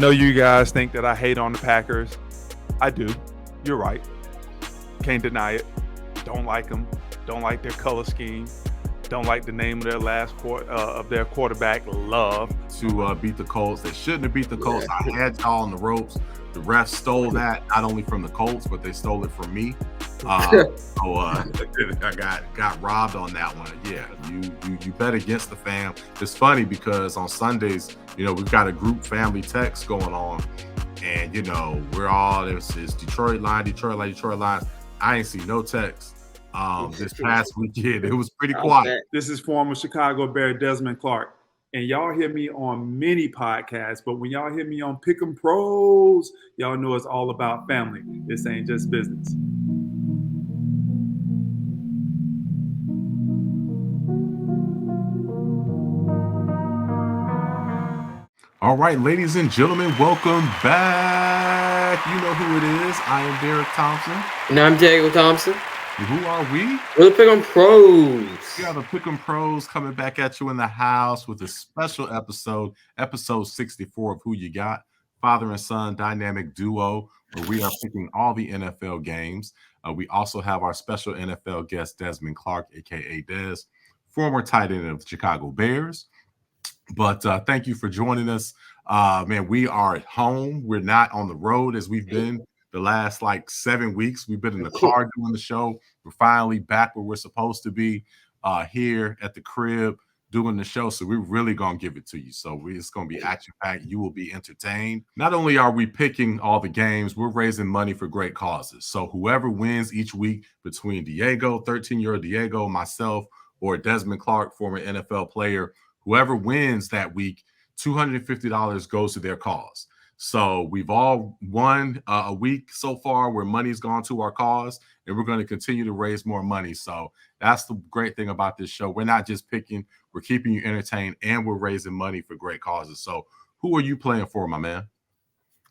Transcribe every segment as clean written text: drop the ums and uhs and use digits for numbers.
Know you guys think that I hate on the Packers. I do. You're right. Can't deny it. Don't like them. Don't like their color scheme. Don't like the name of their of their quarterback. Love to beat the Colts. They shouldn't have beat the Colts. I had y'all on the ropes. The refs stole that not only from the Colts, but they stole it from me. I got robbed on that one. Yeah, you bet against the fam. It's funny because on Sundays, we've got a group family text going on, and we're all it's Detroit line. I ain't see no text. This past weekend, it was pretty quiet. This is former Chicago Bear Desmond Clark. And y'all hear me on many podcasts, but when y'all hear me on Pick'em Pros, y'all know it's all about family. This ain't just business. All right, ladies and gentlemen, welcome back. You know who it is. I am Derrick Thompson. And I'm Diego Thompson. Who are we? We're the Pick'em Pros. We are the Pick'em Pros coming back at you in the house with a special episode 64 of Who You Got, father and son dynamic duo, where we are picking all the NFL games. We also have our special NFL guest, Desmond Clark, a.k.a. Des, former tight end of the Chicago Bears. But thank you for joining us. Man, we are at home. We're not on the road as we've been the last 7 weeks. We've been in the car doing the show. We're finally back where we're supposed to be here at the crib doing the show. So we're really going to give it to you. So it's going to be action-packed. You will be entertained. Not only are we picking all the games, we're raising money for great causes. So whoever wins each week between Diego, 13-year-old Diego, myself, or Desmond Clark, former NFL player, whoever wins that week, $250 goes to their cause. So we've all won a week so far where money's gone to our cause, and we're going to continue to raise more money. So that's the great thing about this show. We're not just picking, we're keeping you entertained, and we're raising money for great causes. So who are you playing for, my man?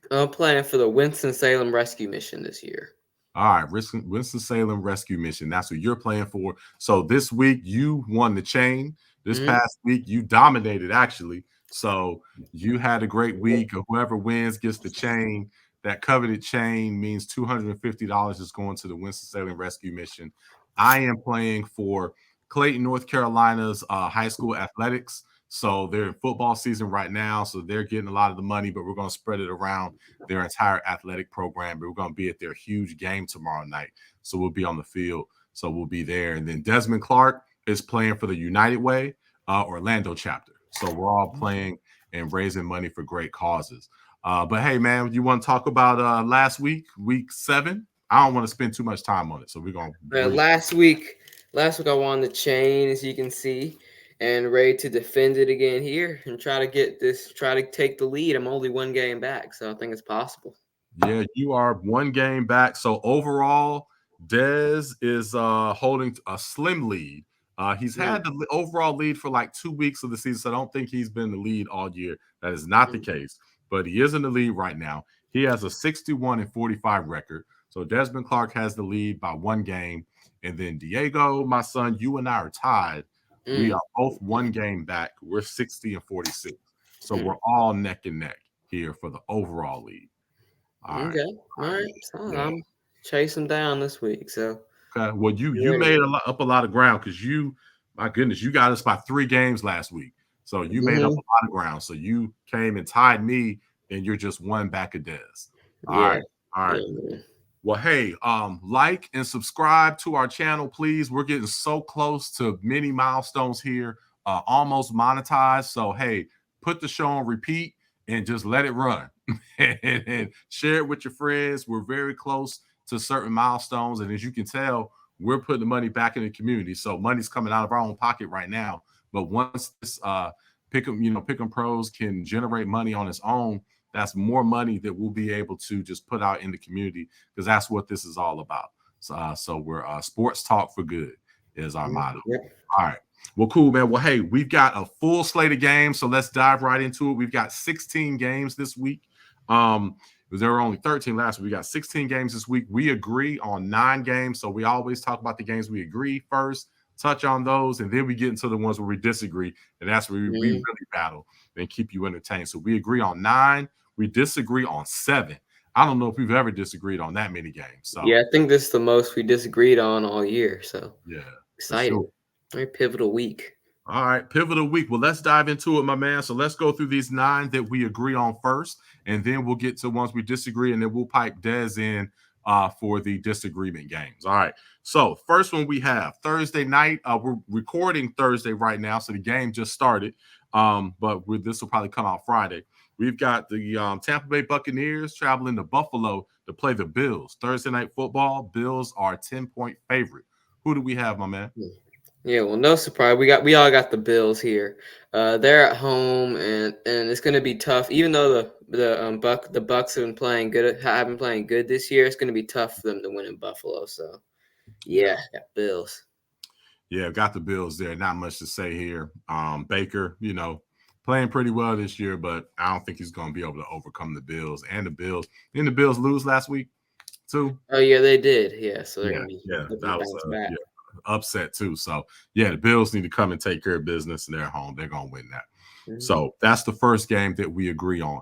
I'm playing for the Winston-Salem Rescue Mission this year. All right, Winston-Salem Rescue Mission. That's what you're playing for. So this week, you won the chain. This past week, you dominated, actually. So you had a great week. Whoever wins gets the chain. That coveted chain means $250 is going to the Winston-Salem Rescue Mission. I am playing for Clayton, North Carolina's high school athletics. So they're in football season right now. So they're getting a lot of the money, but we're going to spread it around their entire athletic program. But we're going to be at their huge game tomorrow night. So we'll be on the field. So we'll be there. And then Desmond Clark is playing for the United Way Orlando chapter. So we're all playing and raising money for great causes. But hey, man, you want to talk about last week, week 7? I don't want to spend too much time on it. So we're going to. Last week I won the chain, as you can see, and ready to defend it again here and try to take the lead. I'm only one game back, so I think it's possible. Yeah, you are one game back. So overall, Des is holding a slim lead. He's had the overall lead for 2 weeks of the season, so I don't think he's been the lead all year. That is not the case, but he is in the lead right now. He has a 61-45 record. So Desmond Clark has the lead by one game. And then Diego, my son, you and I are tied. We are both one game back. We're 60-46. So we're all neck and neck here for the overall lead. All right. So I'm chasing down this week. So okay. Well, you made up a lot of ground because my goodness, you got us by 3 games last week. So you made up a lot of ground. So you came and tied me, and you're just one back of Des. All right. Yeah. Well, hey, like and subscribe to our channel, please. We're getting so close to many milestones here, almost monetized. So, hey, put the show on repeat and just let it run and share it with your friends. We're very close to certain milestones. And as you can tell, we're putting the money back in the community. So money's coming out of our own pocket right now. But once this Pick'em Pros can generate money on its own, that's more money that we'll be able to just put out in the community, because that's what this is all about. So we're sports talk for good is our motto. Yep. All right. Well, cool, man. Well, hey, we've got a full slate of games, so let's dive right into it. We've got 16 games this week. There were only 13 last week. We got 16 games this week. We agree on 9 games, so we always talk about the games we agree first, touch on those, and then we get into the ones where we disagree, and that's where we really battle and keep you entertained. So we agree on 9. We disagree on 7. I don't know if we've ever disagreed on that many games. So Yeah, I think this is the most we disagreed on all year. So yeah, excited. sure. Very pivotal week. All right, pivotal week. Well, let's dive into it, my man. So let's go through these 9 that we agree on first, and then we'll get to ones we disagree, and then we'll pipe Dez in for the disagreement games. All right. So first one we have Thursday night. We're recording Thursday right now, so the game just started. But this will probably come out Friday. We've got the Tampa Bay Buccaneers traveling to Buffalo to play the Bills. Thursday night football. Bills are 10-point favorite. Who do we have, my man? Yeah, well, no surprise. We all got the Bills here. They're at home, and it's going to be tough. Even though the Bucks have been playing good this year, it's going to be tough for them to win in Buffalo. So, yeah, got Bills. Yeah, got the Bills there. Not much to say here. Baker, playing pretty well this year, but I don't think he's going to be able to overcome the Bills. And the Bills. Didn't the Bills lose last week too? Oh yeah, they did. Yeah, so they're Yeah, going to be that was back. Upset too. So yeah, the Bills need to come and take care of business in their home. They're going to win that. Mm-hmm. So that's the first game that we agree on.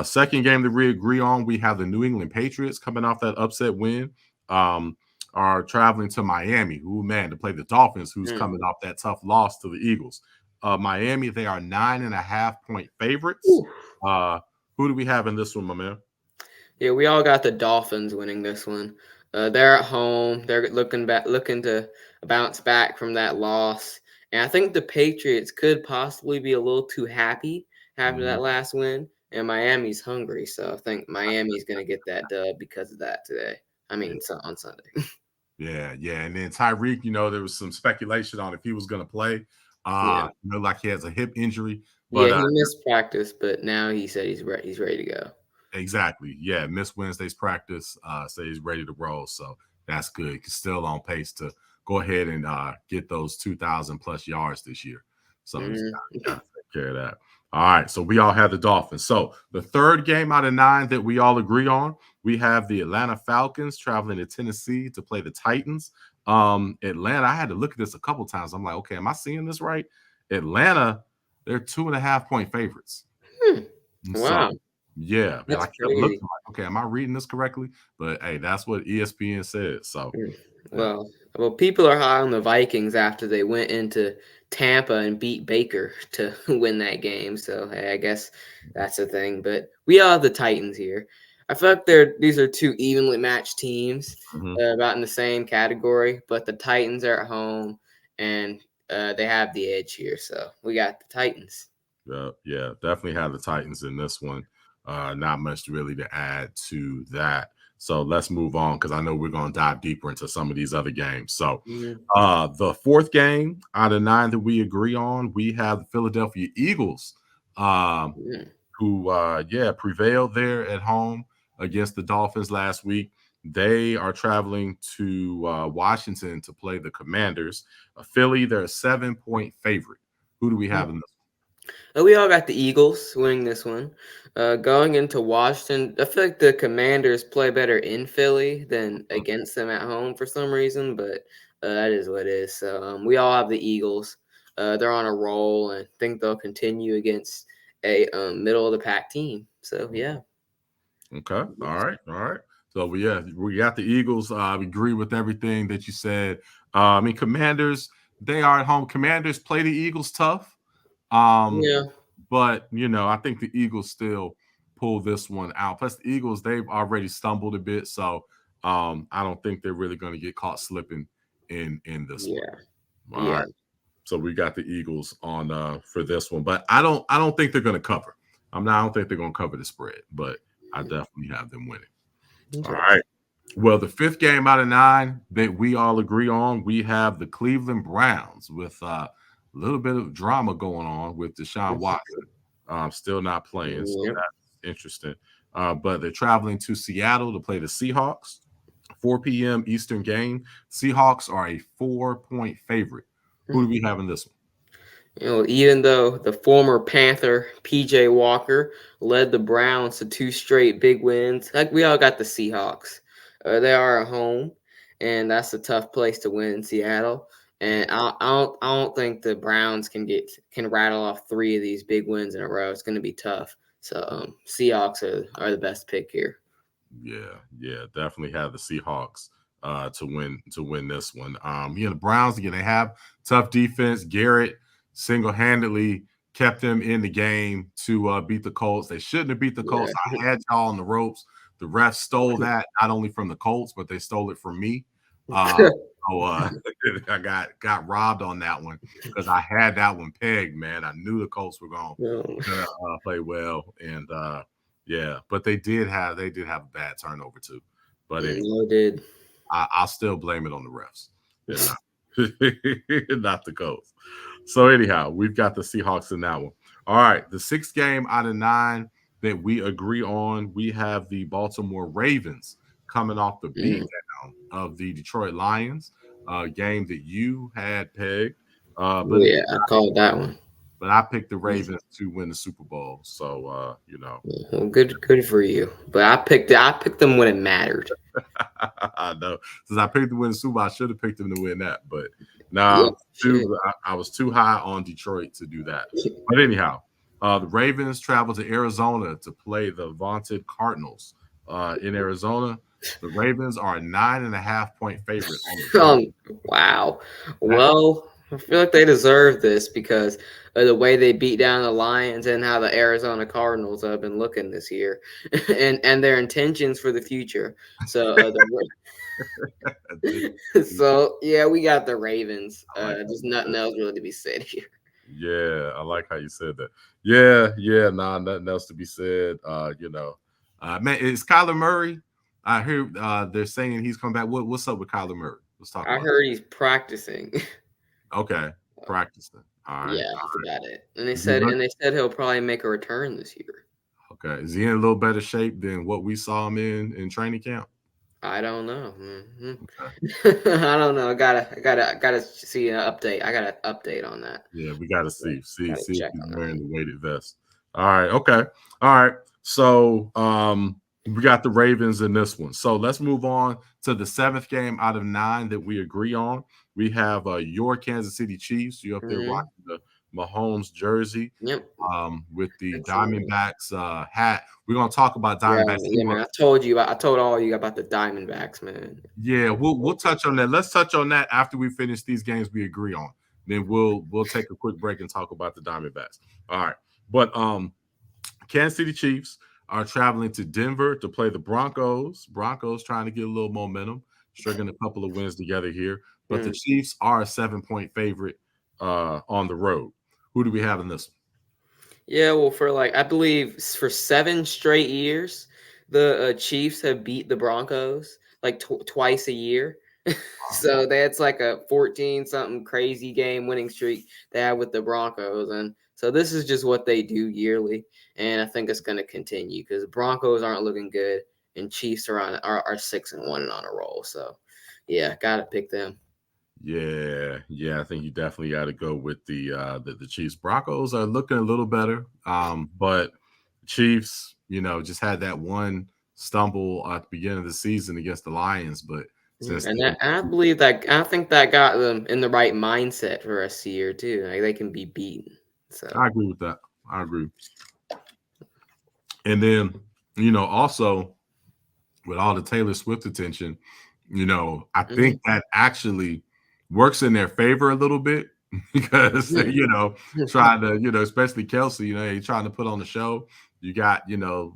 Second game that we agree on, we have the New England Patriots coming off that upset win. Are traveling to Miami, to play the Dolphins, who's coming off that tough loss to the Eagles. Miami, they are 9.5-point favorites. Who do we have in this one, my man? Yeah, we all got the Dolphins winning this one. They're at home. They're looking to bounce back from that loss. And I think the Patriots could possibly be a little too happy after that last win. And Miami's hungry. So I think Miami's going to get that dub because of that today. On Sunday. Yeah. And then Tyreek, there was some speculation on if he was going to play. Like he has a hip injury. But, he missed practice, but now he said he's ready to go. Exactly. Yeah, missed Wednesday's practice. Say he's ready to roll. So that's good. He's still on pace to go ahead and get those 2,000 plus yards this year. So he's got to take care of that. All right. So we all have the Dolphins. So the third game out of 9 that we all agree on, we have the Atlanta Falcons traveling to Tennessee to play the Titans. Atlanta, I had to look at this a couple times. I'm like, okay, am I seeing this right? Atlanta, they're 2.5-point favorites. Wow. So, yeah, I kept crazy. looking like, okay, am I reading this correctly? But hey, that's what ESPN said. So, well, people are high on the Vikings after they went into Tampa and beat Baker to win that game. So, hey, I guess that's the thing. But we all have the Titans here. I feel like these are 2 evenly matched teams, about in the same category. But the Titans are at home, and they have the edge here. So we got the Titans. Yeah, definitely have the Titans in this one. Not much really to add to that. So let's move on because I know we're going to dive deeper into some of these other games. So the fourth game out of 9 that we agree on, we have the Philadelphia Eagles, who prevailed there at home against the Dolphins last week. They are traveling to Washington to play the Commanders. Philly, they're a 7-point favorite. Who do we have in this? We all got the Eagles winning this one. Going into Washington, I feel like the Commanders play better in Philly than against them at home for some reason, but that is what it is. So we all have the Eagles. They're on a roll, and I think they'll continue against a middle-of-the-pack team. So, yeah. Okay. All right. So, we got the Eagles. We agree with everything that you said. Commanders, they are at home. Commanders play the Eagles tough. But, I think the Eagles still pull this one out. Plus, the Eagles, they've already stumbled a bit. So, I don't think they're really going to get caught slipping in this one. All right. So, we got the Eagles on for this one. But I don't think they're going to cover. I don't think they're going to cover the spread. But I definitely have them winning. All right. Well, the fifth game out of 9 that we all agree on, we have the Cleveland Browns with a little bit of drama going on with Deshaun Watson. Still not playing, so that's interesting. But they're traveling to Seattle to play the Seahawks. 4 p.m. Eastern game. Seahawks are a 4-point favorite. Who do we have in this one? Even though the former Panther P.J. Walker led the Browns to 2 straight big wins, like we all got the Seahawks. They are at home, and that's a tough place to win in Seattle. And I don't think the Browns can rattle off 3 of these big wins in a row. It's going to be tough. So Seahawks are the best pick here. Yeah, definitely have the Seahawks to win this one. The Browns again, they have tough defense. Garrett single-handedly kept them in the game to beat the Colts. They shouldn't have beat the Colts. I had y'all on the ropes. The refs stole that not only from the Colts, but they stole it from me. I got robbed on that one because I had that one pegged, man. I knew the Colts were going to play well, and but they did have a bad turnover too. But anyway, I'll still blame it on the refs, not the Colts. So anyhow, we've got the Seahawks in that one. All right, the 6th game out of 9 that we agree on, we have the Baltimore Ravens coming off the beat down of the Detroit Lions, game that you had pegged. I called that one. But I picked the Ravens to win the Super Bowl. So well, good for you. But I picked them when it mattered. I know. Since I picked to win the Super Bowl, I should have picked them to win that. But I was too high on Detroit to do that. But anyhow, the Ravens travel to Arizona to play the vaunted Cardinals in Arizona. The Ravens are a 9.5-point favorite on the wow. Well, I feel like they deserve this because of the way they beat down the Lions and how the Arizona Cardinals have been looking this year and their intentions for the future. So, we got the Ravens. There's nothing else really to be said here. Yeah, I like how you said that. Yeah, nothing else to be said. Man, is Kyler Murray? I hear they're saying he's come back. What's up with Kyler Murray? Let's talk about heard he's practicing. Okay, practicing. All right. Yeah, that's about it. And they said he'll probably make a return this year. Okay. Is he in a little better shape than what we saw him in training camp? I don't know. Okay. I don't know. I gotta see an update. I got an update on that. Yeah, we gotta see if he's wearing the weighted vest. All right. Okay. All right. So we got the Ravens in this one. So let's move on to the 7th game out of 9 that we agree on. We have your Kansas City Chiefs. You up there rocking the Mahomes jersey. Yep. With the Diamondbacks hat. We're gonna talk about Diamondbacks. Yeah, man. I told all you about the Diamondbacks, man. Yeah, we'll touch on that. Let's touch on that after we finish these games we agree on. Then we'll take a quick break and talk about the Diamondbacks. All right. But Kansas City Chiefs are traveling to Denver to play the Broncos. Broncos trying to get a little momentum, stringing a couple of wins together here. But the Chiefs are a 7-point favorite on the road. Who do we have in this one? Yeah, well, I believe for 7 straight years, the Chiefs have beat the Broncos twice a year. So that's like a 14-something crazy game winning streak they have with the Broncos. And so this is just what they do yearly. And I think it's going to continue because Broncos aren't looking good and Chiefs are 6-1 and on a roll. So, yeah, got to pick them. Yeah, I think you definitely got to go with the Chiefs. Broncos are looking a little better, but Chiefs, just had that one stumble at the beginning of the season against the Lions. But I think that got them in the right mindset for the rest of the year too. Like they can be beaten. So I agree with that. I agree. And then also with all the Taylor Swift attention, I think that actually works in their favor a little bit because trying to especially Kelsey, he's trying to put on the show. You got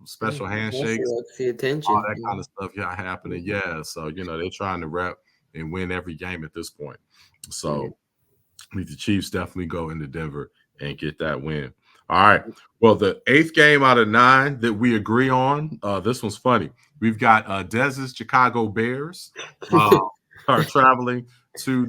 special handshakes, the attention, all that kind of stuff happening. Yeah, so they're trying to rep and win every game at this point. So the Chiefs definitely go into Denver and get that win. All right. Well, the 8th game out of 9 that we agree on. This one's funny. We've got Dez's Chicago Bears are traveling to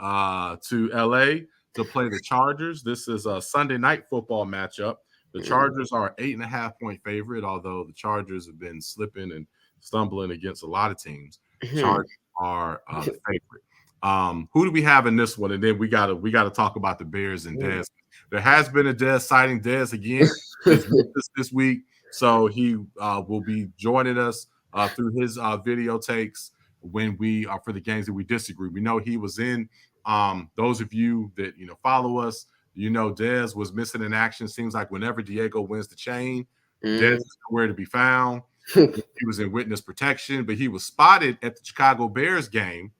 LA to play the Chargers. This is a Sunday night football matchup. The Chargers are 8.5-point favorite, although the Chargers have been slipping and stumbling against a lot of teams. Chargers are the favorite. Who do we have in this one? And then we gotta talk about the Bears and Dez. There has been a Dez sighting. Dez again this week, so he will be joining us through his video takes when we are for the games that we disagree. We know he was in. Those of you that follow us, Dez was missing in action. Seems like whenever Diego wins the chain, Dez is nowhere to be found. He was in witness protection, but he was spotted at the Chicago Bears game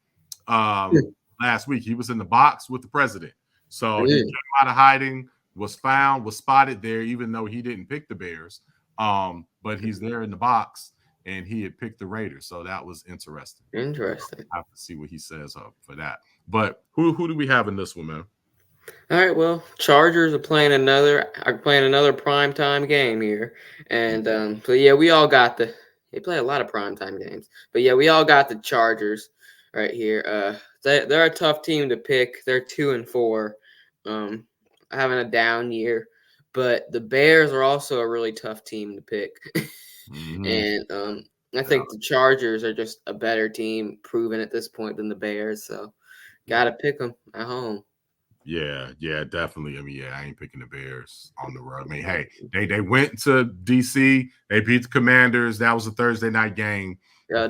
last week. He was in the box with the president. So he came out of hiding, was found, was spotted there, even though he didn't pick the Bears. But he's there in the box, and he had picked the Raiders. So that was interesting. Interesting. I have to see what he says for that. But who do we have in this one, man? All right, well, Chargers are playing another primetime game here, and so yeah, we all got they play a lot of primetime games, but yeah, we all got the Chargers right here. They're a tough team to pick. They're 2-4, having a down year, but the Bears are also a really tough team to pick, and I think the Chargers are just a better team, proven at this point than the Bears, so got to pick them at home. Yeah, definitely. I mean, I ain't picking the Bears on the road. I mean, hey, they went to DC. They beat the Commanders. That was a Thursday night game. Yeah,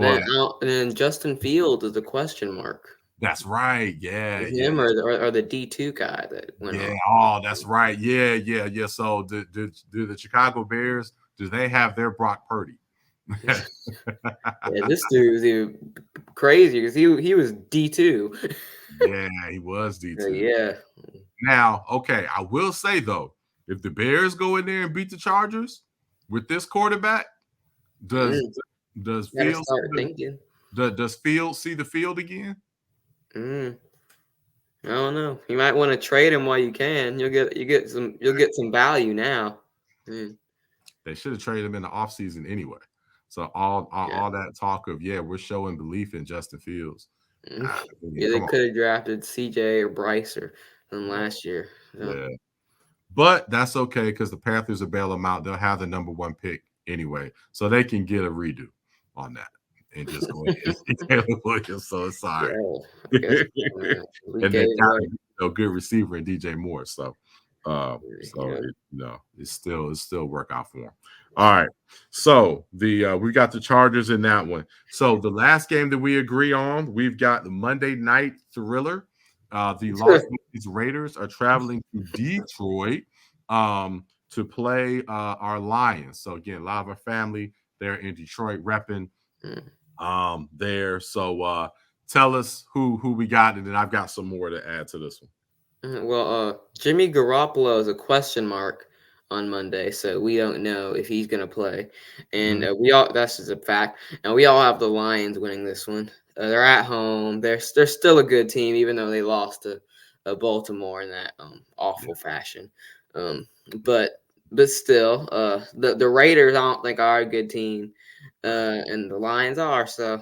and Justin Fields is a question mark. That's right. Yeah, him or the D2 guy that went on. Oh, that's right. Yeah. So do the Chicago Bears, do they have their Brock Purdy? Yeah, this dude was even crazy because he was D2. Yeah, he was D2. Yeah. Now, okay, I will say though, if the Bears go in there and beat the Chargers with this quarterback, does Fields see the field again? I don't know. You might want to trade him while you can. You'll get some value now. They should have traded him in the offseason anyway. So all that talk of we're showing belief in Justin Fields. They could have drafted CJ or Bryce or them last year. So. Yeah, but that's okay because the Panthers will bail them out. They'll have the number 1 pick anyway, so they can get a redo on that and just go ahead and see Taylor Williams. So it's all right. And they got a good receiver in DJ Moore. So it's still work out for them. All right. So we got the Chargers in that one. So the last game that we agree on, we've got the Monday night thriller. The Las Vegas Raiders are traveling to Detroit to play our Lions. So again, a lot of our family there in Detroit repping there. So tell us who we got, and then I've got some more to add to this one. Well, Jimmy Garoppolo is a question mark on Monday, so we don't know if he's going to play. And that's just a fact. And we all have the Lions winning this one. They're at home. They're still a good team, even though they lost to Baltimore in that awful fashion. But still, the Raiders I don't think are a good team, and the Lions are. So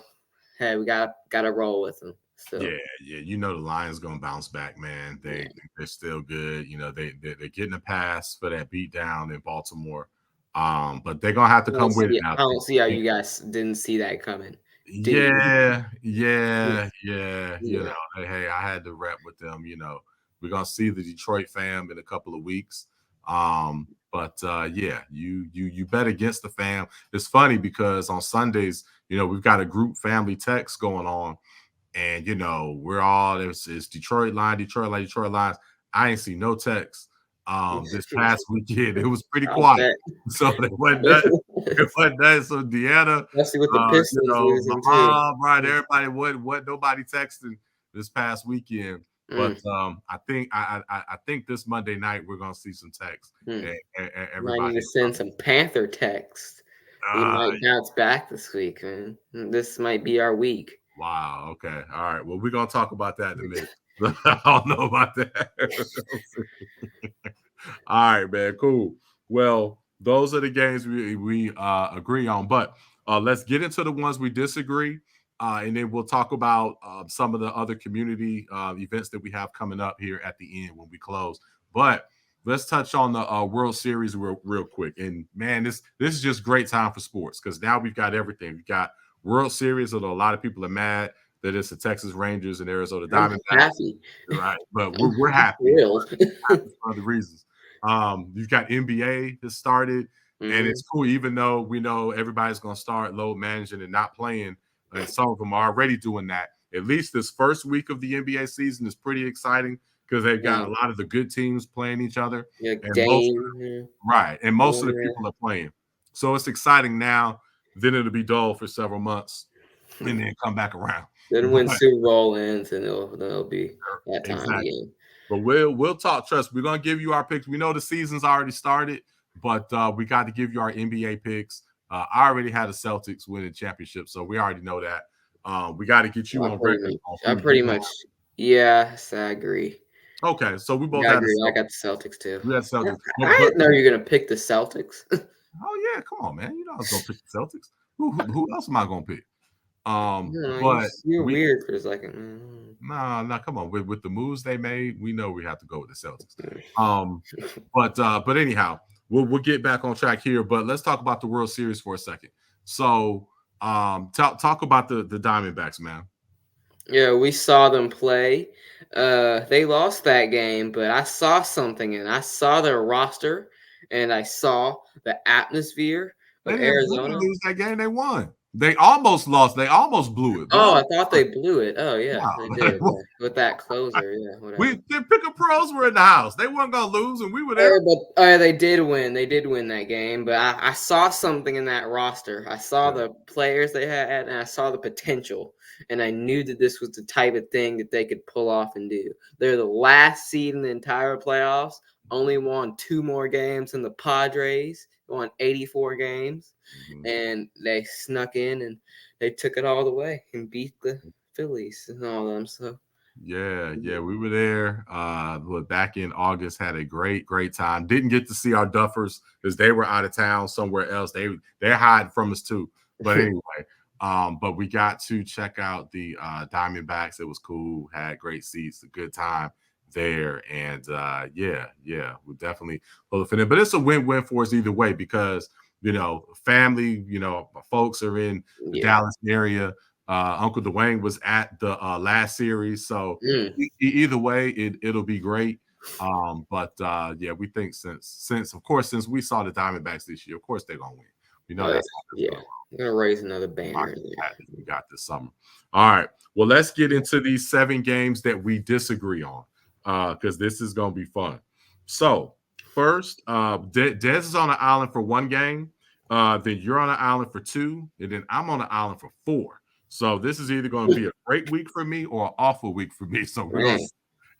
hey, we got to roll with them. So. Yeah. The Lions gonna bounce back, man. They're still good. They're getting a pass for that beat down in Baltimore. But they're gonna have to come with it now. I don't see how you guys didn't see that coming. Yeah. Hey, I had to rep with them. We're gonna see the Detroit fam in a couple of weeks. But you bet against the fam. It's funny because on Sundays, we've got a group family text going on. And we're all it's Detroit Lions. I ain't seen no text this past weekend. It was pretty quiet, so it wasn't that. So Deanna, especially with the Pistons, right? Everybody, what nobody texting this past weekend. But I think this Monday night we're gonna see some text. Everybody might need to send some Panther text. We might bounce back this week, man. This might be our week. Wow. Okay. All right. Well, we're gonna talk about that in a minute. I don't know about that. All right, man. Cool. Well, those are the games we agree on, but let's get into the ones we disagree, and then we'll talk about some of the other community events that we have coming up here at the end when we close. But let's touch on the World Series real quick. And man, this is just great time for sports because now we've got everything. We've got World Series, although a lot of people are mad that it's the Texas Rangers and Arizona Diamondbacks. Right, but we're happy for other reasons. You've got NBA that started, and it's cool, even though we know everybody's going to start load managing and not playing, and some of them are already doing that. At least this first week of the NBA season is pretty exciting because they've got a lot of the good teams playing each other. Yeah, and most of the people are playing. So it's exciting now. Then it'll be dull for several months, and then come back around. Then when Super Bowl ends, and it'll be that time again. But we'll talk. Trust, we're gonna give you our picks. We know the season's already started, but we got to give you our NBA picks. I already had the Celtics winning championship, so we already know that. We got to get you on record. I pretty much, yes, I agree. Okay, so we both. I agree. I got the Celtics too. We had Celtics. I didn't know you're gonna pick the Celtics. Oh yeah, come on, man. You know I was gonna pick the Celtics. Who else am I gonna pick? No, but you're weird for a second. Nah, come on. With the moves they made, we know we have to go with the Celtics. But anyhow, we'll get back on track here. But let's talk about the World Series for a second. So, talk about the Diamondbacks, man. Yeah, we saw them play. They lost that game, but I saw something, and I saw their roster, and I saw the atmosphere of Arizona. They didn't lose that game. They won. They almost lost. They almost blew it. Oh, I thought they blew it. Oh, yeah, they did. With that closer, yeah. The Pick-a Pros were in the house. They weren't going to lose, and we were there. But they did win. They did win that game. But I saw something in that roster. I saw the players they had, and I saw the potential. And I knew that this was the type of thing that they could pull off and do. They're the last seed in the entire playoffs. Only won 2 more games than the Padres. Won 84 games. And they snuck in and they took it all the way and beat the Phillies and all them. So yeah, we were there. Back in August, had a great time. Didn't get to see our Duffers because they were out of town somewhere else. They're hiding from us too. But anyway, but we got to check out the Diamondbacks. It was cool. Had great seats. A good time there. And we definitely pull it. But it's a win-win for us either way because family, my folks are in the Dallas area. Uncle Dwayne was at the last series, so either way, it'll be great. We think since we saw the Diamondbacks this year, of course they're gonna win. We know that's we're gonna raise another banner. We got this summer. All right, well, let's get into these 7 games that we disagree on, because this is gonna be fun. So. First, Des is on an island for 1 game. Then you're on an island for 2, and then I'm on an island for 4. So this is either going to be a great week for me or an awful week for me. So we're going to see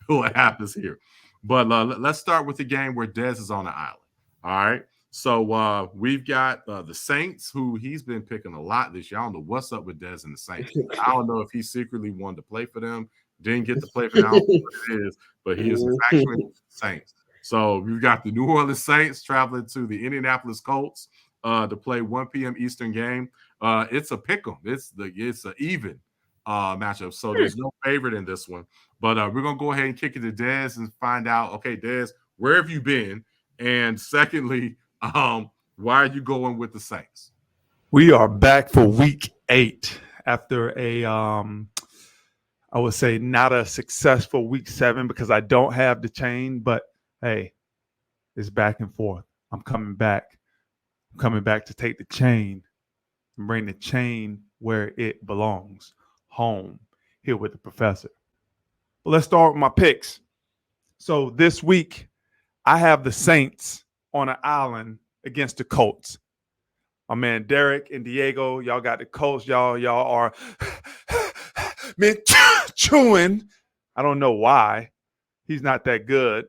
what happens here. But let's start with the game where Des is on the island. All right. So we've got the Saints, who he's been picking a lot this year. I don't know what's up with Des and the Saints. I don't know if he secretly wanted to play for them, didn't get to play for them. I don't know what it is, but he is actually Saints. So we've got the New Orleans Saints traveling to the Indianapolis Colts to play 1 p.m. Eastern game. It's a pick 'em. It's an even matchup. So there's no favorite in this one. But we're gonna go ahead and kick it to Des and find out. Okay, Des, where have you been? And secondly, why are you going with the Saints? We are back for week 8 after a I would say not a successful week 7 because I don't have the chain, but hey, it's back and forth. I'm coming back. I'm coming back to take the chain and bring the chain where it belongs, home, here with the professor. But let's start with my picks. So this week, I have the Saints on an island against the Colts. My man Derrick and Diego, y'all got the Colts. Y'all are man chewing. I don't know why. He's not that good.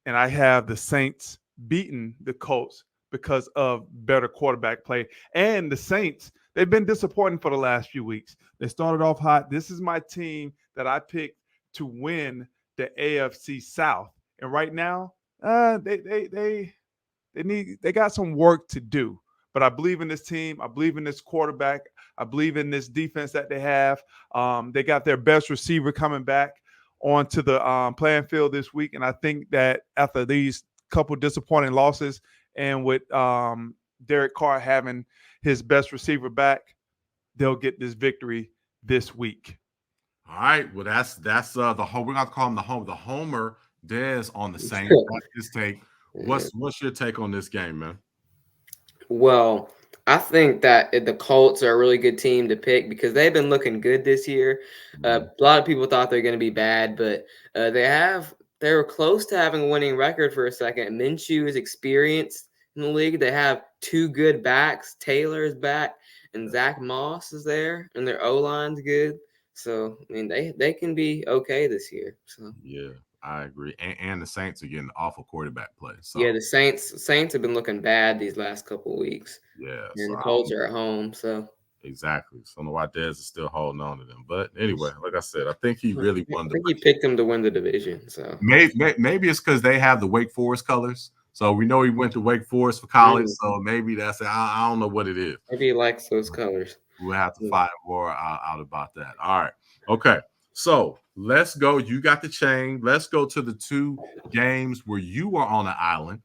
And I have the Saints beating the Colts because of better quarterback play. And the Saints, they've been disappointing for the last few weeks. They started off hot. This is my team that I picked to win the AFC South. And right now, they got some work to do. But I believe in this team. I believe in this quarterback. I believe in this defense that they have. They got their best receiver coming back onto the playing field this week. And I think that after these couple disappointing losses and with Derek Carr having his best receiver back, they'll get this victory this week. All right. Well, that's the home. We're going to call him the homer Des on the Saints. That's his take. What's your take on this game, man? Well, I think that the Colts are a really good team to pick because they've been looking good this year. A lot of people thought they're going to be bad, but they were close to having a winning record for a second. Minshew is experienced. in the league. They have 2 good backs. Taylor is back, and Zach Moss is there, and their O-line's good. So, I mean, they can be okay this year. So Yeah, I agree. And the Saints are getting awful quarterback play. So yeah, the Saints have been looking bad these last couple of weeks. yeah, And so the Colts are at home, so exactly. So I don't know why Dez is still holding on to them. But anyway, like I said, I think he really I wanted to think he picked them to win the division. So maybe it's because they have the Wake Forest colors. So we know he went to Wake Forest for college. So maybe that's it. I don't know what it is. maybe he likes those colors. We'll have to find more out about that. All right. Okay. So let's go. You got the chain. Let's go to the 2 games where you are on the island.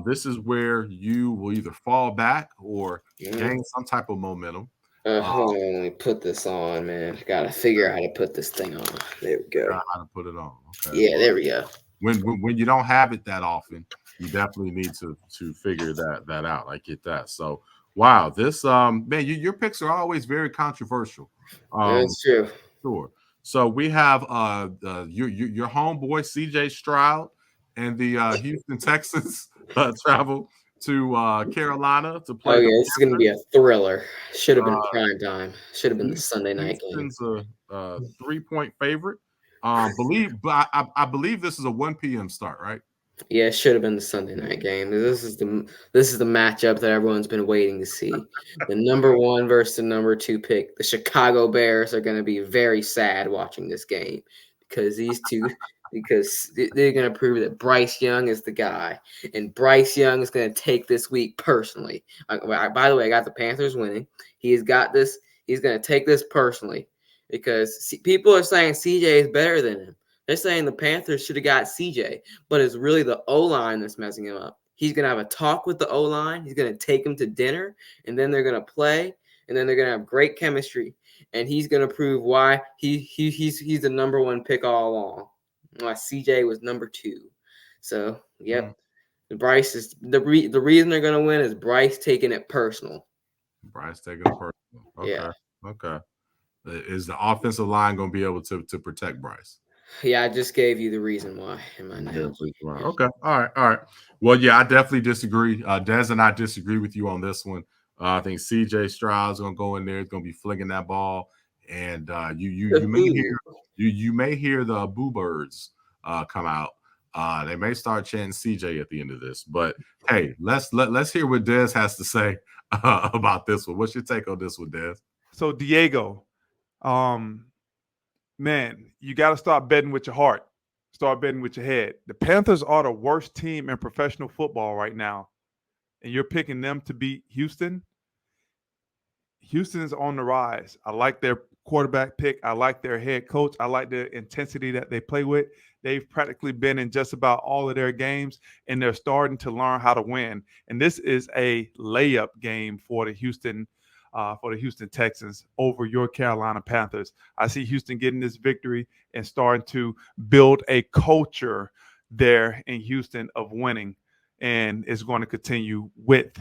This is where you will either fall back or gain some type of momentum. Hold on, let me put this on, man. Gotta figure out how to put this thing on. There we go. How to put it on. Okay. Yeah, there we go. When you don't have it that often, you definitely need to figure that out. I get that. So wow, this man, your picks are always very controversial. That's true. Sure. So we have your homeboy CJ Stroud and the Houston Texans travel to Carolina to play. Oh yeah, this is gonna be a thriller. Should have been prime time. Should have been the Sunday night game. Houston's a 3-point favorite. I believe this is a 1 p.m. start, right? Yeah, it should have been the Sunday night game. This is the matchup that everyone's been waiting to see. The number 1 versus the number 2 pick. The Chicago Bears are going to be very sad watching this game because they're going to prove that Bryce Young is the guy, and Bryce Young is going to take this week personally. By the way, I got the Panthers winning. He's got this. He's going to take this personally because people are saying CJ is better than him. They're saying the Panthers should have got CJ, but it's really the O-line that's messing him up. He's going to have a talk with the O-line. He's going to take him to dinner, and then they're going to play, and then they're going to have great chemistry, and he's going to prove why he's the number 1 pick all along, why CJ was number 2. So, yep. Bryce is the reason they're going to win is Bryce taking it personal. Bryce taking it personal. Okay. Yeah. Okay. Is the offensive line going to be able to protect Bryce? Yeah, I just gave you the reason why in my notes. Okay. All right. Well, yeah, I definitely disagree. Des and I disagree with you on this one. I think CJ Stroud's going to go in there. He's going to be flinging that ball, and you may hear the Boo Birds come out. They may start chanting CJ at the end of this. But hey, let's hear what Des has to say about this one. What's your take on this one, Des? So Diego, man, you got to start betting with your heart. Start betting with your head. The Panthers are the worst team in professional football right now, and you're picking them to beat Houston. Houston is on the rise. I like their quarterback pick. I like their head coach. I like the intensity that they play with. They've practically been in just about all of their games, and they're starting to learn how to win. And this is a layup game for the Houston Texans over your Carolina Panthers. I see Houston getting this victory and starting to build a culture there in Houston of winning, and it's going to continue with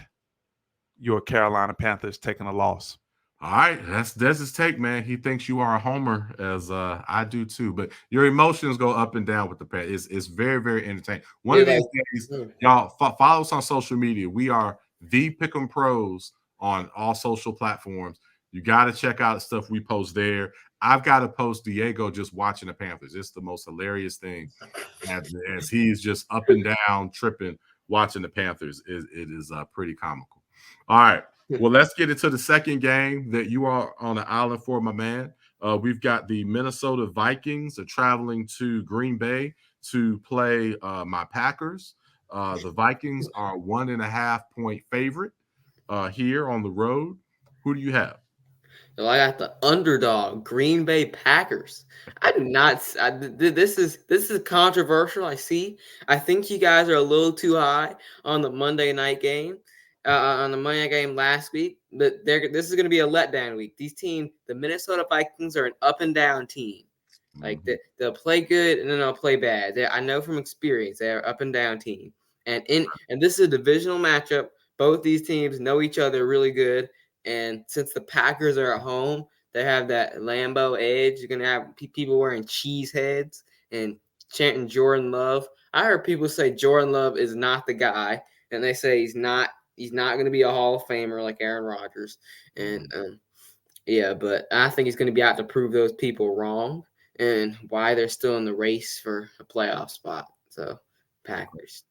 your Carolina Panthers taking a loss. All right, that's Des's take, man. He thinks you are a homer, as I do too. But your emotions go up and down with the Panthers. It's very, very entertaining. One of these days, y'all follow us on social media. We are the Pick'em Pros on all social platforms. You got to check out the stuff we post there. I've got to post Diego just watching the Panthers. It's the most hilarious thing as he's just up and down tripping watching the Panthers. It is pretty comical. All right. Well, let's get into the second game that you are on the island for, my man. We've got the Minnesota Vikings are traveling to Green Bay to play my Packers. The Vikings are a 1.5-point favorite here on the road. Who do you have? Well, I got the underdog, Green Bay Packers. I do not. This is controversial. I see. I think you guys are a little too high on the Monday night game. On the Monday night game last week, but this is going to be a letdown week. These teams, the Minnesota Vikings, are an up and down team. Like they'll play good and then they'll play bad. I know from experience they're an up and down team. And this is a divisional matchup. Both these teams know each other really good. And since the Packers are at home, they have that Lambeau edge. You're gonna have people wearing cheese heads and chanting Jordan Love. I heard people say Jordan Love is not the guy. and they say he's not going to be a Hall of Famer like Aaron Rodgers, and yeah, but I think he's going to be out to prove those people wrong and why they're still in the race for a playoff spot. So, Packers.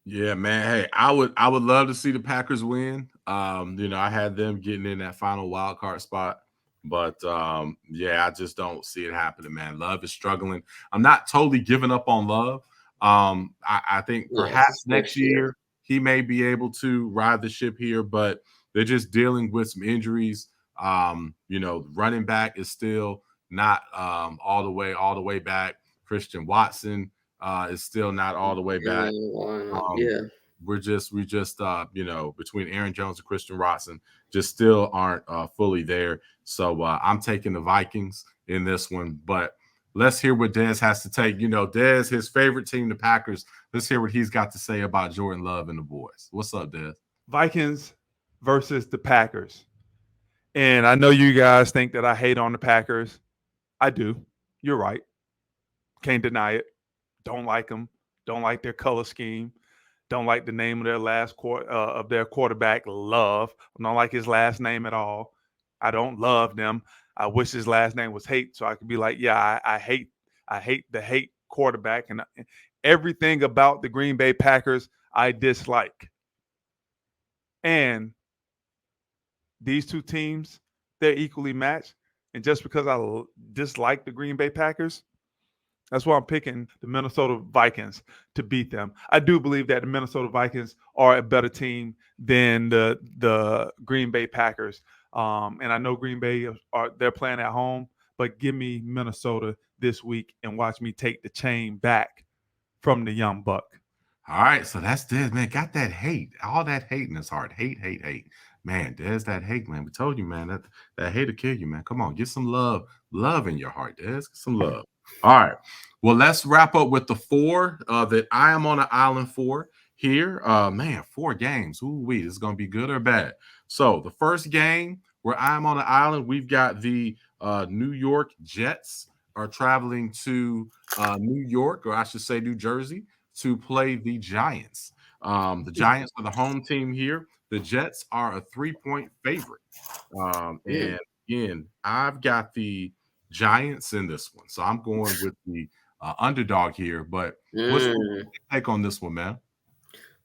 Yeah, man. Hey, I would love to see the Packers win. I had them getting in that final wild card spot, but I just don't see it happening, man. Love is struggling. I'm not totally giving up on Love. I think perhaps next year he may be able to ride the ship here, but they're just dealing with some injuries. Running back is still not all the way back. Christian Watson is still not all the way back. We just between Aaron Jones and Christian Watson just still aren't fully there. So I'm taking the Vikings in this one, but let's hear what Dez has to take. Dez, his favorite team, the Packers. Let's hear what he's got to say about Jordan Love and the boys. What's up, Dez? Vikings versus the Packers. And I know you guys think that I hate on the Packers. I do. You're right. Can't deny it. Don't like them. Don't like their color scheme. Don't like the name of their quarterback, Love. Don't like his last name at all. I don't love them. I wish his last name was Hate, so I could be like, yeah, I hate the hate quarterback, and everything about the Green Bay Packers I dislike. And these two teams, they're equally matched. And just because I dislike the Green Bay Packers, that's why I'm picking the Minnesota Vikings to beat them. I do believe that the Minnesota Vikings are a better team than the Green Bay Packers. And I know Green Bay they're playing at home, but give me Minnesota this week and watch me take the chain back from the young buck. All right, so that's Dez, man. Got that hate, all that hate in his heart. Hate. Man, Dez, that hate, man. We told you, man, that hate will kill you, man. Come on, get some love in your heart, Dez. Get some love. All right. Well, let's wrap up with the four that I am on an island for here. 4 games. Ooh-wee, this is going to be good or bad. So the first game where I'm on an island, we've got the New York Jets are traveling to New York, or I should say New Jersey, to play the Giants. The Giants are the home team here. The Jets are a 3-point favorite. And again, I've got the Giants in this one. So I'm going with the underdog here. But what's your take on this one, man?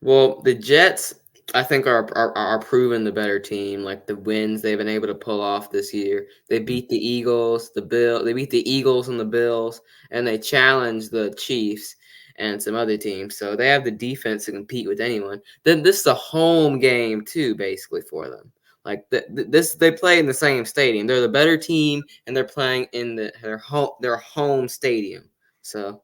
Well, the Jets, I think, are proven the better team. Like the wins they've been able to pull off this year. They beat the Eagles, they beat the Eagles and the Bills, and they challenged the Chiefs and some other teams. So they have the defense to compete with anyone. Then this is a home game too, basically, for them. Like they play in the same stadium. They're the better team, and they're playing in their home stadium. So,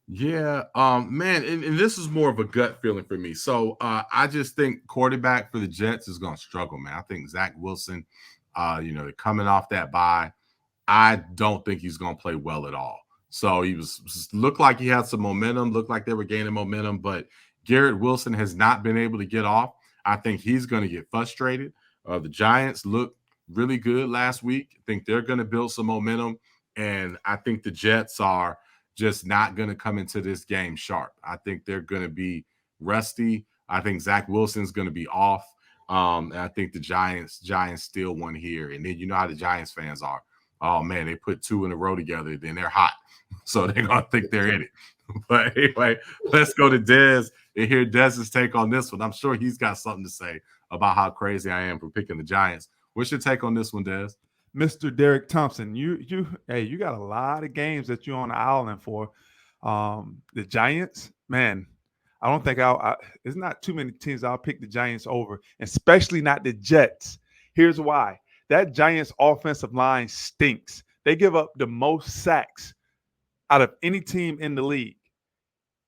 yeah, man, and this is more of a gut feeling for me. So I just think quarterback for the Jets is going to struggle, man. I think Zach Wilson, they're coming off that bye. I don't think he's going to play well at all. So he looked like he had some momentum, looked like they were gaining momentum, but Garrett Wilson has not been able to get off. I think he's going to get frustrated. The Giants looked really good last week. I think they're going to build some momentum, and I think the Jets are just not going to come into this game sharp. I think they're going to be rusty. I think Zach Wilson's going to be off. And I think the Giants still won here. And then you know how the Giants fans are. Oh, man, they put 2 in a row together, then they're hot. So they're going to think they're in it. But anyway, let's go to Dez and hear Dez's take on this one. I'm sure he's got something to say about how crazy I am for picking the Giants. What's your take on this one, Dez? Mr. Derrick Thompson, you got a lot of games that you're on the island for. The Giants, man, I don't think there's not too many teams I'll pick the Giants over, especially not the Jets. Here's why. That Giants offensive line stinks. They give up the most sacks out of any team in the league.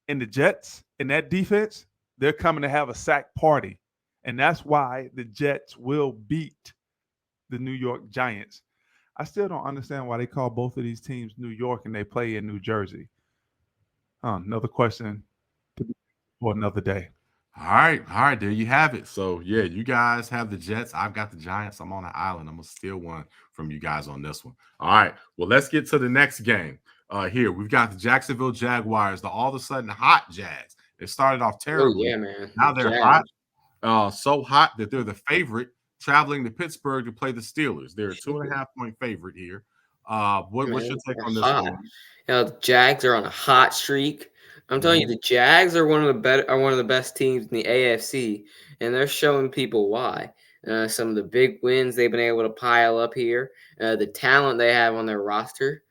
And the Jets, in that defense, they're coming to have a sack party. And that's why the Jets will beat the New York Giants. I still don't understand why they call both of these teams New York and they play in New Jersey. Another question for another day. All right, there you have it. So, yeah, you guys have the Jets. I've got the Giants. I'm on an island. I'm going to steal one from you guys on this one. All right, well, let's get to the next game. Here, we've got the Jacksonville Jaguars, the all of a sudden hot Jags. It started off Oh terribly. yeah, man. Now they're Jags. hot, so hot that they're the favorite traveling to Pittsburgh to play the Steelers. They're a 2.5-point favorite here. What's your Man, take they're on this hot. one? The Jags are on a hot streak. I'm telling you, Mhm. the Jags are one of the best teams in the AFC, and they're showing people why. Some of the big wins they've been able to pile up here, the talent they have on their roster.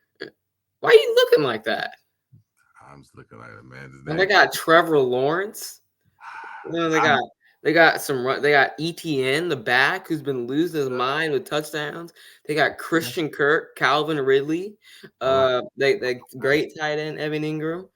Why are you looking like that? I'm just looking at it, man. And they got Trevor Lawrence. They got they got ETN, the back, who's been losing his mind with touchdowns. They got Christian Kirk, Calvin Ridley, they great tight end Evan Ingram,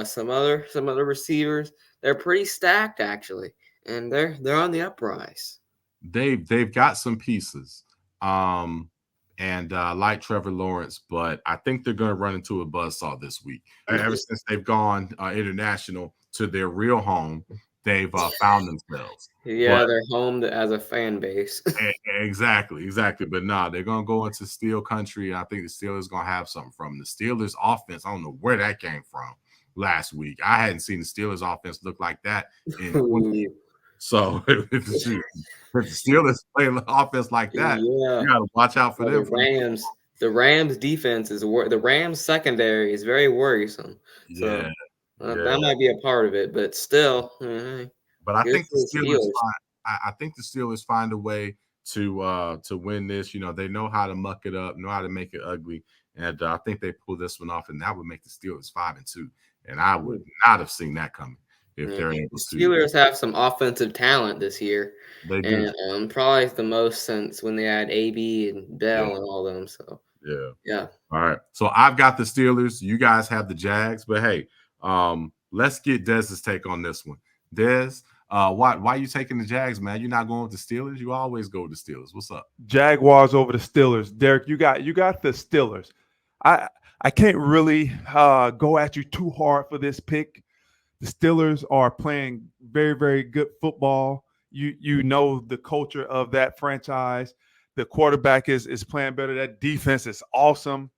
some other receivers. They're pretty stacked actually, and they're on the uprise. They've got some pieces, and like Trevor Lawrence, but I think they're going to run into a buzzsaw this week. Ever since they've gone international to their real home, they've found themselves. Yeah, they're home as a fan base. Exactly. But nah, they're going to go into Steel country, and I think the Steelers going to have something from them. The Steelers offense, I don't know where that came from last week. I hadn't seen the Steelers offense look like that in 20 years. So if the Steelers play an offense like that, you got to watch out for them. The Rams defense the Rams secondary is very worrisome. So that might be a part of it, but still. But I think the Steelers. I think the Steelers find a way to win this. They know how to muck it up, know how to make it ugly, and I think they pull this one off, and that would make the Steelers 5-2. And I would not have seen that coming. If they're able to. Steelers have some offensive talent this year. They do. And probably the most since when they had AB and Bell and all them. So yeah. All right. So I've got the Steelers. You guys have the Jags. But hey, let's get Dez's take on this one. Dez, why are you taking the Jags, man? You're not going with the Steelers. You always go with the Steelers. What's up? Jaguars over the Steelers. Derrick, you got the Steelers. I can't really go at you too hard for this pick. The Steelers are playing very, very good football. You know the culture of that franchise. The quarterback is playing better. That defense is awesome.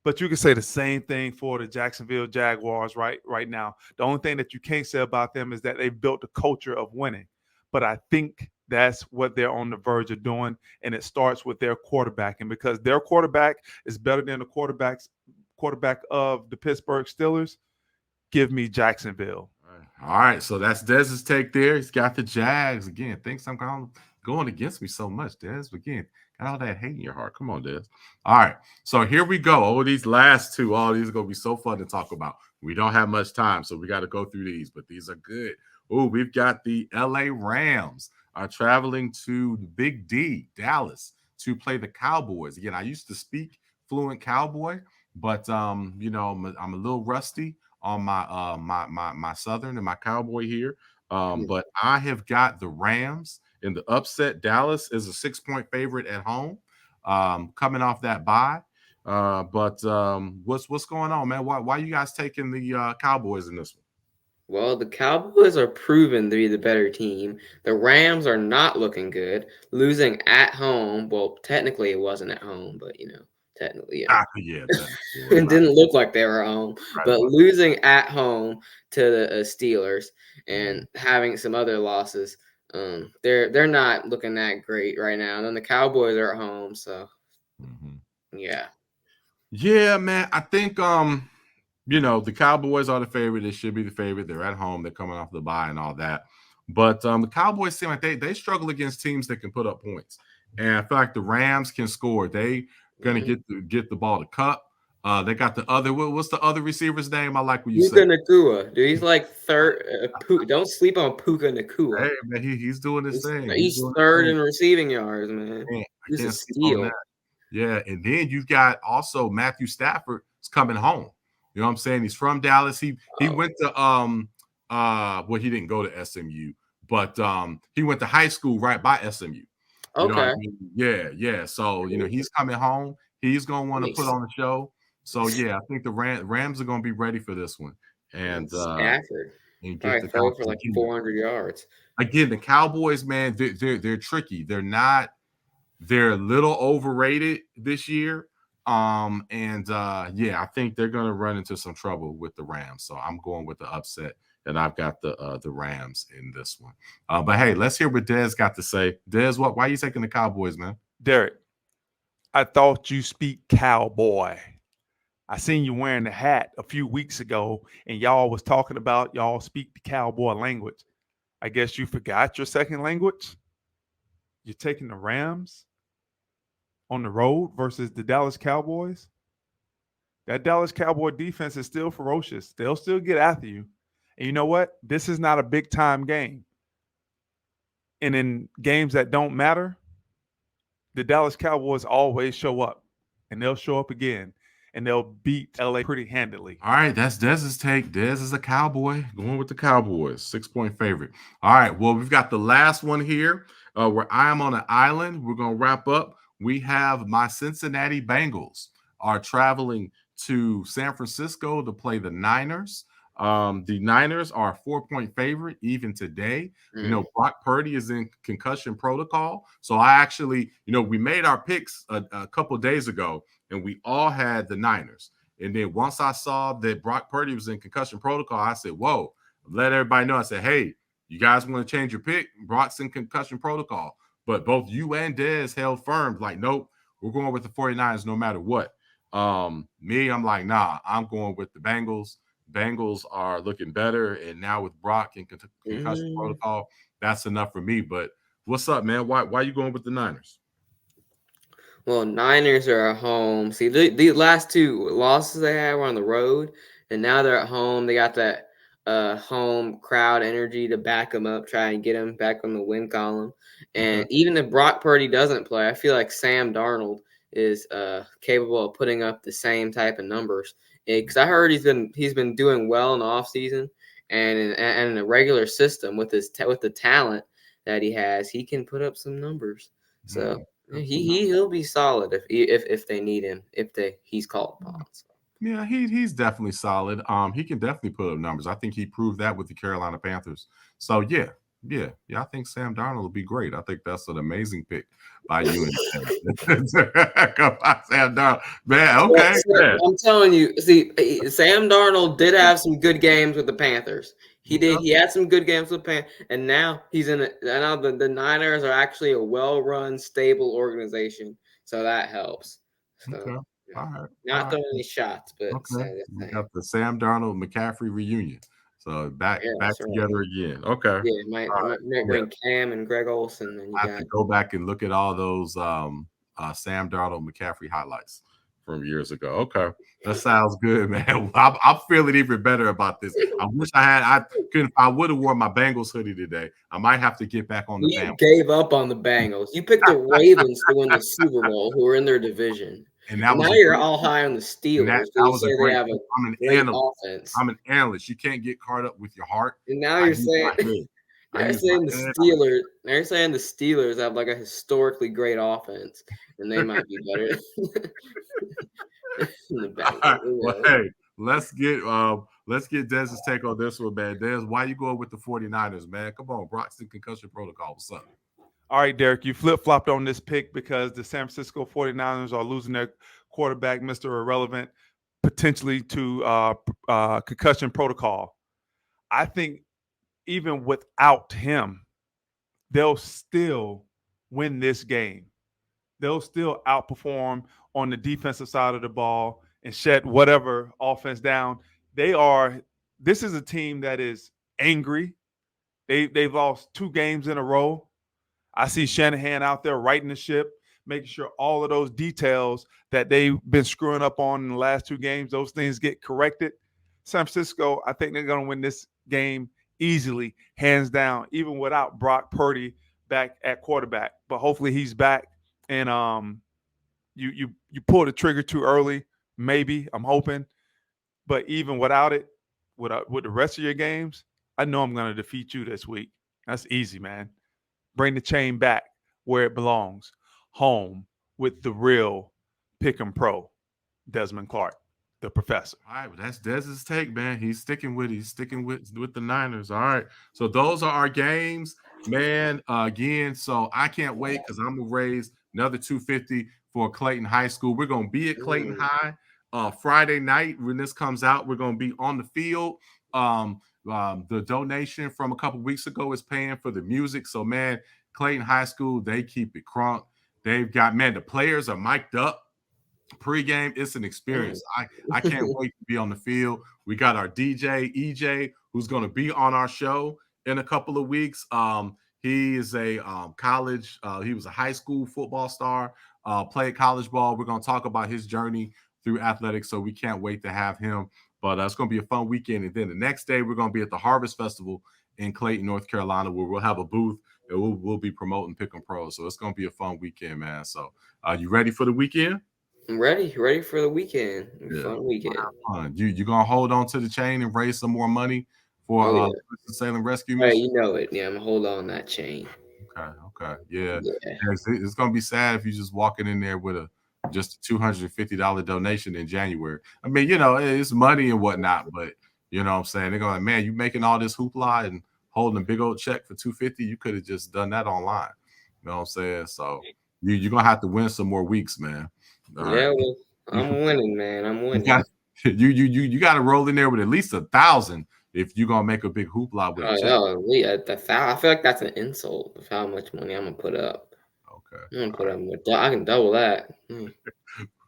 But you can say the same thing for the Jacksonville Jaguars right now. The only thing that you can't say about them is that they've built a culture of winning. But I think that's what they're on the verge of doing, and it starts with their quarterback. And because their quarterback is better than the quarterback of the Pittsburgh Steelers, give me Jacksonville. All right, so that's Dez's take there. He's got the Jags. Again, thinks I'm going against me so much, Dez. Again, got all that hate in your heart. Come on, Dez. All right, so here we go. Oh, these last two, these are going to be so fun to talk about. We don't have much time, so we got to go through these, but these are good. Oh, we've got the LA Rams are traveling to the Big D, Dallas, to play the Cowboys. Again, I used to speak fluent Cowboy, but I'm a little rusty on my my Southern and my Cowboy here. But I have got the Rams in the upset. Dallas is a 6-point favorite at home, coming off that bye. But what's going on, man? Why you guys taking the Cowboys in this one? Well, the Cowboys are proven to be the better team. The Rams are not looking good, losing at home. Well, technically it wasn't at home, but technically, it didn't look like they were at home, but losing at home to the Steelers and having some other losses, they're not looking that great right now. And then the Cowboys are at home, so yeah, man. I think the Cowboys are the favorite. They should be the favorite. They're at home. They're coming off the bye and all that. But the Cowboys seem like they struggle against teams that can put up points, and I feel like the Rams can score. They going to get the ball to Kupp. They got the other. What's the other receiver's name? I like what you said. Puka Nacua, dude. He's like third. Don't sleep on Puka Nacua. Hey man, he's doing his thing. He's third in receiving yards, man. He's a steal. Yeah, and then you've got also Matthew Stafford is coming home. You know what I'm saying? He's from Dallas. He went to he didn't go to SMU, but he went to high school right by SMU. Okay. You know what I mean? Yeah. So he's coming home. He's gonna want to put on the show. So yeah, I think the Rams are gonna be ready for this one. And Stafford, and get the throw for like 400 yards. Again, the Cowboys, man, they're tricky. They're a little overrated this year. I think they're gonna run into some trouble with the Rams. So I'm going with the upset and I've got the Rams in this one. But hey, let's hear what Dez got to say. Dez, why are you taking the Cowboys, man? Derrick, I thought you speak cowboy. I seen you wearing the hat a few weeks ago, and y'all was talking about y'all speak the cowboy language. I guess you forgot your second language. You're taking the Rams on the road versus the Dallas Cowboys. That Dallas Cowboy defense is still ferocious. They'll still get after you. And you know what? This is not a big time game. And in games that don't matter, the Dallas Cowboys always show up, and they'll show up again, and they'll beat LA pretty handily. All right, that's Dez's take. Dez is a Cowboy, going with the Cowboys, 6-point favorite. All right, well, we've got the last one here where I am on an island. We're going to wrap up. We have my Cincinnati Bengals are traveling to San Francisco to play the Niners. The Niners are a 4-point favorite even today. You know, Brock Purdy is in concussion protocol. So I actually, we made our picks a couple days ago, and we all had the Niners. And then once I saw that Brock Purdy was in concussion protocol, I said, whoa, let everybody know. I said, hey, you guys want to change your pick? Brock's in concussion protocol. But both you and Dez held firm, like, nope, we're going with the 49ers no matter what. Me, I'm like, nah, I'm going with the Bengals. Bengals are looking better, and now with Brock in concussion protocol, that's enough for me. But what's up, man? Why are you going with the Niners? Well, Niners are at home. See, the last two losses they had were on the road, and now they're at home. They got that home crowd energy to back them up, try and get them back on the win column. And even if Brock Purdy doesn't play, I feel like Sam Darnold is capable of putting up the same type of numbers. Because I heard he's been doing well in the offseason, and in a regular system with the talent that he has, he can put up some numbers. So he'll be solid if they need him, he's called upon. So. Yeah, he's definitely solid. He can definitely put up numbers. I think he proved that with the Carolina Panthers. So yeah, I think Sam Darnold will be great. I think that's an amazing pick by you and Sam Darnold. Man, okay. Well, I'm telling you, see, Sam Darnold did have some good games with the Panthers. He did. He had some good games with the Panthers, and now he's in it. Now the Niners are actually a well-run, stable organization, so that helps. So, okay. All right. Not throwing any shots, but we got the Sam Darnold McCaffrey reunion. So back together again. Okay. Yeah, might bring Cam and Greg Olsen. And I have to go back and look at all those Sam Darnold McCaffrey highlights from years ago. Okay. That sounds good, man. I'm feeling even better about this. I wish I would have worn my Bengals hoodie today. I might have to get back on the Bengals. You gave up on the Bengals. You picked the Ravens to win the Super Bowl, who are in their division. And now you're all high on the Steelers. I'm an analyst. Offense. I'm an analyst. You can't get caught up with your heart. And now you're saying the Steelers. Now you're saying the Steelers have like a historically great offense, and they might be better. Right. Well, hey, let's get Dez's take on this one, man. Dez, why you going with the 49ers, man? Come on, Brock's in concussion protocol. What's up? All right, Derrick, you flip-flopped on this pick because the San Francisco 49ers are losing their quarterback, Mr. Irrelevant, potentially to concussion protocol. I think even without him, they'll still win this game. They'll still outperform on the defensive side of the ball and shut whatever offense down. This is a team that is angry. They've lost 2 games in a row. I see Shanahan out there righting the ship, making sure all of those details that they've been screwing up on in the last 2 games, those things get corrected. San Francisco, I think they're going to win this game easily, hands down, even without Brock Purdy back at quarterback. But hopefully he's back, and you pull the trigger too early, maybe, I'm hoping. But even without it, with the rest of your games, I know I'm going to defeat you this week. That's easy, man. Bring the chain back where it belongs, home with the real pick'em pro, Desmond Clark, the professor. All right, well, that's Dez's take, man. He's sticking with the Niners. All right, so those are our games, man. Again, so I can't wait because I'm gonna raise another $250 for Clayton High School. We're gonna be at Clayton High Friday night when this comes out. We're gonna be on the field. The donation from a couple weeks ago is paying for the music. So, man, Clayton High School, they keep it crunk. They've got, man, the players are mic'd up. Pre-game, it's an experience. I can't wait to be on the field. We got our DJ, EJ, who's going to be on our show in a couple of weeks. He is a college, he was a high school football star, played college ball. We're going to talk about his journey through athletics, so we can't wait to have him. But it's going to be a fun weekend. And then the next day, we're going to be at the Harvest Festival in Clayton, North Carolina, where we'll have a booth and we'll be promoting Pick 'em Pros. So it's going to be a fun weekend, man. So you ready for the weekend? I'm ready for the weekend. Fun weekend. You gonna hold on to the chain and raise some more money for Winston-Salem rescue mission? Right, you know it. Yeah, I'm gonna hold on that chain. Okay. Yeah. It's gonna be sad if you just walking in there with just a $250 donation in January. I mean, it's money and whatnot, but you know what I'm saying? They're going, man, you making all this hoopla and holding a big old check for $250. You could have just done that online. You know what I'm saying? So you're gonna have to win some more weeks, man. Well, I'm winning, man. I'm winning. You got to roll in there with at least 1,000 if you're gonna make a big hoopla with it. I feel like that's an insult of how much money I'm gonna put up. Okay, I'm gonna put up. I can double that.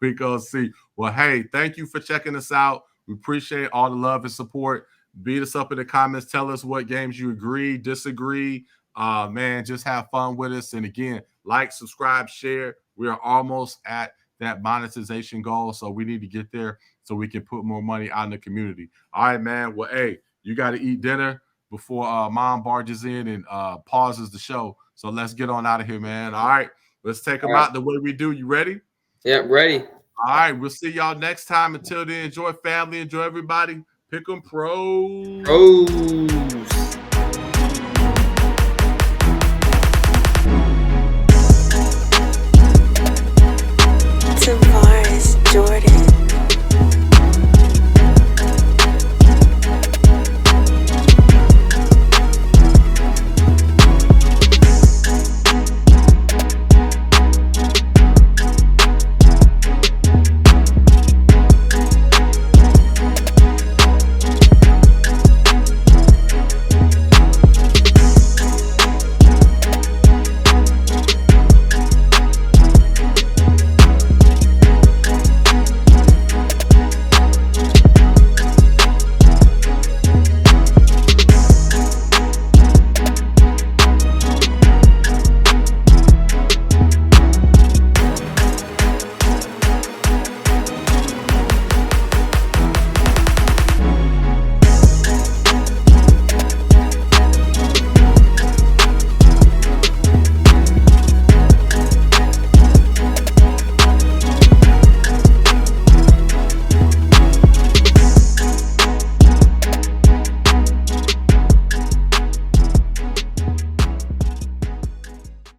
We gonna see. Well, hey, thank you for checking us out. We appreciate all the love and support. Beat us up in the comments. Tell us what games you agree, disagree. Man, just have fun with us. And again, like, subscribe, share. We are almost at that monetization goal, so we need to get there so we can put more money out in the community. All right, man. Well, hey, you got to eat dinner before mom barges in and pauses the show. So let's get on out of here, man. All right, let's take them out the way we do. You ready? Yeah, ready. All right, we'll see y'all next time. Until then, enjoy family, enjoy everybody. Pick 'em Pros.